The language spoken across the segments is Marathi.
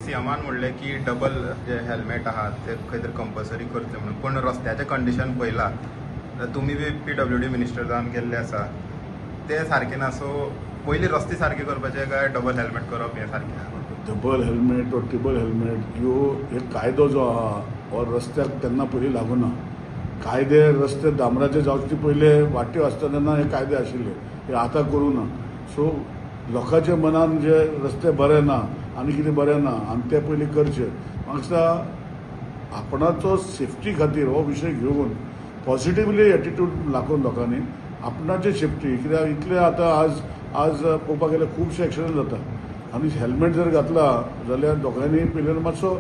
सीएमान म्हणले की डबल जे हेल्मेट आहात ते खंय तरी कंपल्सरी करचे म्हणून, पण रस्त्याचे कंडिशन पळयला तुम्ही बी PWD मिनिस्टर जावन गेल्ले आसा, ते सारखे ना. सो पयलीं रस्ते सारखे करपाचे काय डबल हेल्मेट करप हें सारकें? डबल हेल्मेट वा ट्रिपल हेल्मेट ह्यो एक कायदो जो आहा हो रस्त्याक तेन्ना पयलीं लागूना. कायदे रस्ते डांबराचे जावचे पयले वाट्यो आसता तेन्ना हे कायदे आशिल्ले, हे आतां करूं ना. सो लोकांच्या मनान जे रस्ते बरे ना आनी कितें बरें ना आनी ते पयलीं करचे. म्हाका दिसता आपणाचो सेफ्टी खातीर हो विशय घेवन पॉझिटिव्हली एटिट्यूड लागून लोकांनी आपणाची सेफ्टी, कित्याक इतले आतां आज पळोवपाक गेल्यार खुबशे एक्सिडंट जाता आनी हेल्मेट जर घातला जाल्यार दोगांयनी पिलेर मातसो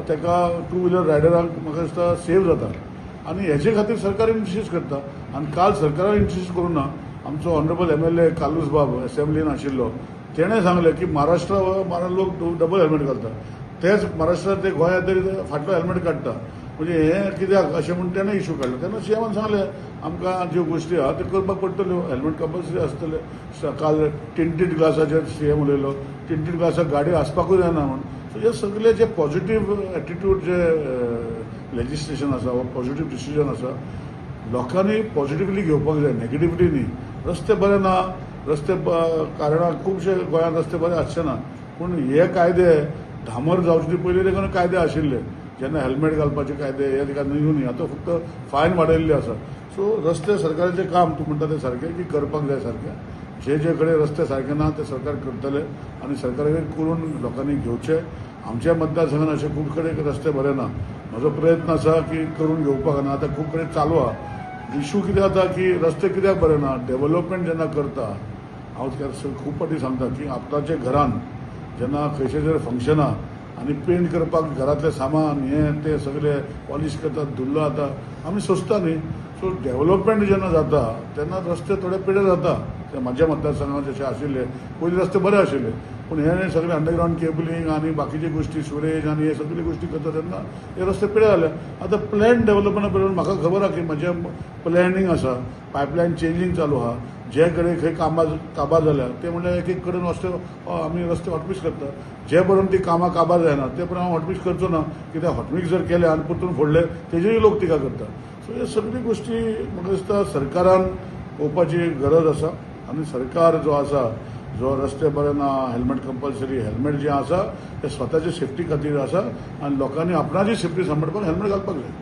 तेका टू व्हिलर रायडरांक म्हाका दिसता सेफ जाता. आनी हेचे खातीर सरकार इनिशिएट करता आनी काल सरकारान इनिशिएट करूं ना. आमचो ऑनरेबल MLA कालूस बाब असेंब्लीन आशिल्लो, तेणें सांगलें की महाराष्ट्रा लोक डबल हेल्मेट घालता, तेच महाराष्ट्रात ते गोंयांत तरी फाटलो हेल्मेट काडटा. म्हणजे हें कित्याक अशें म्हणून तेणें इश्यू काडलो. तेन्ना सीएमान सांगलें आमकां ज्यो गोश्टी आहा त्यो करपाक पडटल्यो, हेल्मेट कंपल्सरी आसतलें. काल टिंटेड ग्लासाचेर सीएम उलयलो, टिंटेड ग्लासाक गाडी आसपाकूच जायना म्हणून. सो हे सगळे जे पॉझिटिव्ह एटिट्यूड जे लेजिस्लेशन आसा वा पॉझिटिव्ह डिसिजन आसा लोकांनी पॉझिटिव्हली घेवपाक जाय, नेगेटिव्हली न्ही. रस्ते बरे ना, रस्ते कारणाक खुबशे गोंयांत रस्ते बरे आसचे ना, पूण हे कायदे धामर जावचे पयलीं देखून कायदे आशिल्ले. जेन्ना हेल्मेट घालपाचे कायदे हे तिका न्यू न्ही, आतां फक्त फायन वाडयल्ली आसा. सो रस्ते सरकाराचें काम तूं म्हणटा तें सारकें की करपाक जाय सारकें. जे कडेन रस्ते सारके ना ते सरकार करतले आनी सरकारान करून लोकांनी घेवचे. आमच्या मतदारसंघात अशे खूब कडेन रस्ते बरे ना. म्हजो प्रयत्न आसा की करून घेवपाक, आनी आतां खूब कडेन चालू आहा. इश्यू कितें जाता की रस्ते कित्याक बरे ना, डेव्हलपमेंट जेन्ना करता, हांव खूब फावटी सांगता की आपणाच्या घरान जेन्ना खंयचें जर फंक्शन आहा आनी पेंट करपाक घरातलें सामान हें तें सगळें पॉलिश करतात, धुल्लो जाता, आमी सोंसता न्ही. सो डेव्हलपमेंट जेन्ना जाता तेन्ना रस्ते थोडे पिडे जाता. ते म्हाज्या मतदारसंघात जशे आशिल्ले पयलीं रस्ते बरे आशिल्ले, पूण हे सगळे अंडरग्रावंड केबलिंग आनी बाकीचे गोश्टी सुरेज आनी हे सगळे गोश्टी करता तेन्ना हे रस्ते पिडे जाले. आतां प्लॅन डेव्हलपमेंटा पळोवन म्हाका खबर आहा की म्हजें प्लॅनिंग आसा, पायपलायन चेंजिंग चालू आहा. जे कडेन खंय काबार जाल्या ते म्हणजे एक कडेन आमी रस्ते हॉटमिक्स करता. जे पर्यंत ती कामां काबार जायना ते पर्यंत हांव हॉटमिक्स करचो ना, कित्याक हॉटमिक्स जर केले आनी परतून फोडले तेजेरूय लोक टिका करता. सो हे सगळी गोश्टी म्हाका दिसता सरकारान पळोवपाची गरज आसा. आनी सरकार जो आसा, जो रस्ते बरे ना, हेल्मेट कंपल्सरी, हेल्मेट जे आसा ते स्वताच्या सेफ्टी खातीर आसा आनी लोकांनी आपणाची सेफ्टी सांबाळपाक हेल्मेट घालपाक जाय.